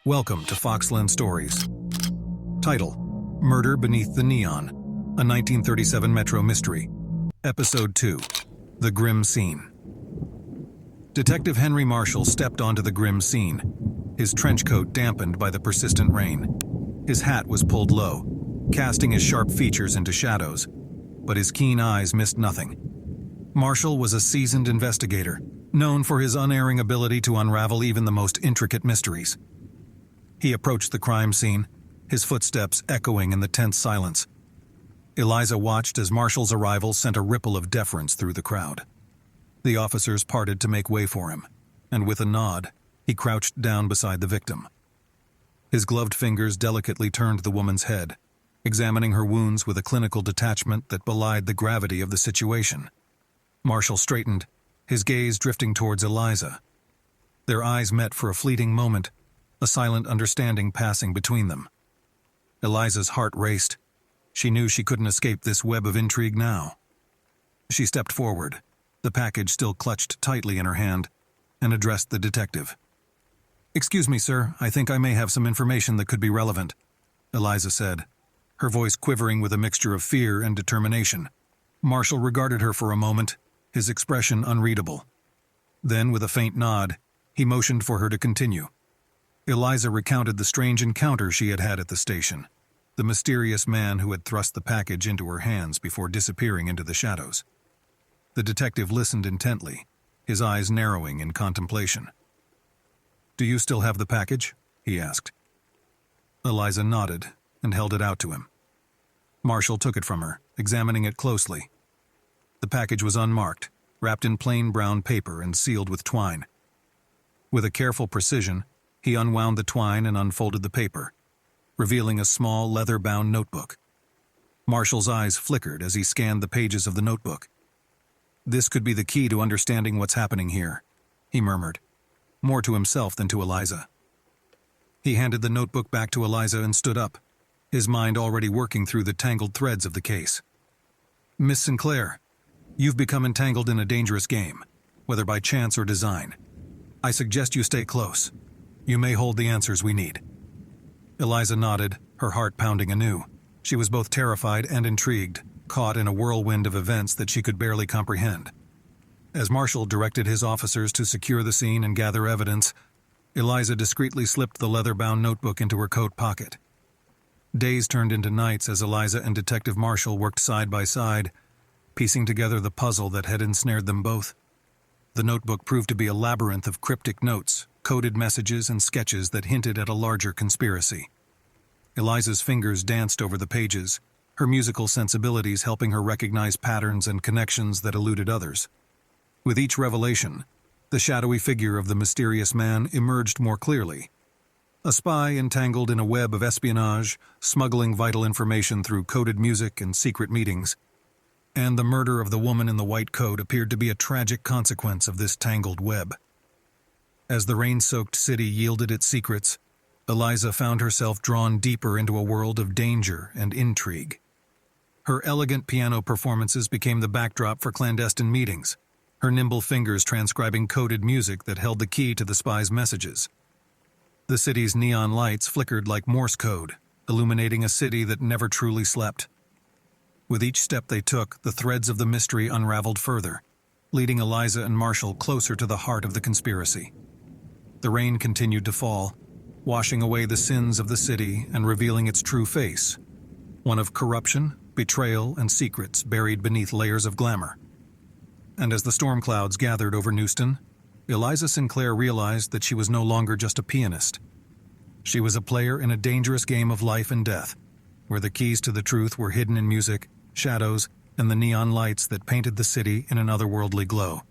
Welcome to Foxland Stories. Title: Murder Beneath the Neon, a 1937 Metro mystery. Episode 2: The Grim Scene. Detective Henry Marshall stepped onto the grim scene, his trench coat dampened by the persistent rain. His hat was pulled low, casting his sharp features into shadows, but his keen eyes missed nothing. Marshall was a seasoned investigator, known for his unerring ability to unravel even the most intricate mysteries. He approached the crime scene, his footsteps echoing in the tense silence. Eliza watched as Marshall's arrival sent a ripple of deference through the crowd. The officers parted to make way for him, and with a nod, he crouched down beside the victim. His gloved fingers delicately turned the woman's head, examining her wounds with a clinical detachment that belied the gravity of the situation. Marshall straightened, his gaze drifting towards Eliza. Their eyes met for a fleeting moment, a silent understanding passing between them. Eliza's heart raced. She knew she couldn't escape this web of intrigue now. She stepped forward, the package still clutched tightly in her hand, and addressed the detective. "Excuse me, sir, I think I may have some information that could be relevant," Eliza said, her voice quivering with a mixture of fear and determination. Marshall regarded her for a moment, his expression unreadable. Then, with a faint nod, he motioned for her to continue. Eliza recounted the strange encounter she had had at the station, the mysterious man who had thrust the package into her hands before disappearing into the shadows. The detective listened intently, his eyes narrowing in contemplation. "Do you still have the package?" he asked. Eliza nodded and held it out to him. Marshall took it from her, examining it closely. The package was unmarked, wrapped in plain brown paper and sealed with twine. With a careful precision, he unwound the twine and unfolded the paper, revealing a small leather-bound notebook. Marshall's eyes flickered as he scanned the pages of the notebook. "This could be the key to understanding what's happening here," he murmured, more to himself than to Eliza. He handed the notebook back to Eliza and stood up, his mind already working through the tangled threads of the case. "Miss Sinclair, you've become entangled in a dangerous game, whether by chance or design. I suggest you stay close. You may hold the answers we need." Eliza nodded, her heart pounding anew. She was both terrified and intrigued, caught in a whirlwind of events that she could barely comprehend. As Marshall directed his officers to secure the scene and gather evidence, Eliza discreetly slipped the leather-bound notebook into her coat pocket. Days turned into nights as Eliza and Detective Marshall worked side by side, piecing together the puzzle that had ensnared them both. The notebook proved to be a labyrinth of cryptic notes, coded messages and sketches that hinted at a larger conspiracy. Eliza's fingers danced over the pages, her musical sensibilities helping her recognize patterns and connections that eluded others. With each revelation, the shadowy figure of the mysterious man emerged more clearly. A spy entangled in a web of espionage, smuggling vital information through coded music and secret meetings. And the murder of the woman in the white coat appeared to be a tragic consequence of this tangled web. As the rain-soaked city yielded its secrets, Eliza found herself drawn deeper into a world of danger and intrigue. Her elegant piano performances became the backdrop for clandestine meetings, her nimble fingers transcribing coded music that held the key to the spy's messages. The city's neon lights flickered like Morse code, illuminating a city that never truly slept. With each step they took, the threads of the mystery unraveled further, leading Eliza and Marshall closer to the heart of the conspiracy. The rain continued to fall, washing away the sins of the city and revealing its true face, one of corruption, betrayal, and secrets buried beneath layers of glamour. And as the storm clouds gathered over Newston, Eliza Sinclair realized that she was no longer just a pianist. She was a player in a dangerous game of life and death, where the keys to the truth were hidden in music, shadows, and the neon lights that painted the city in an otherworldly glow.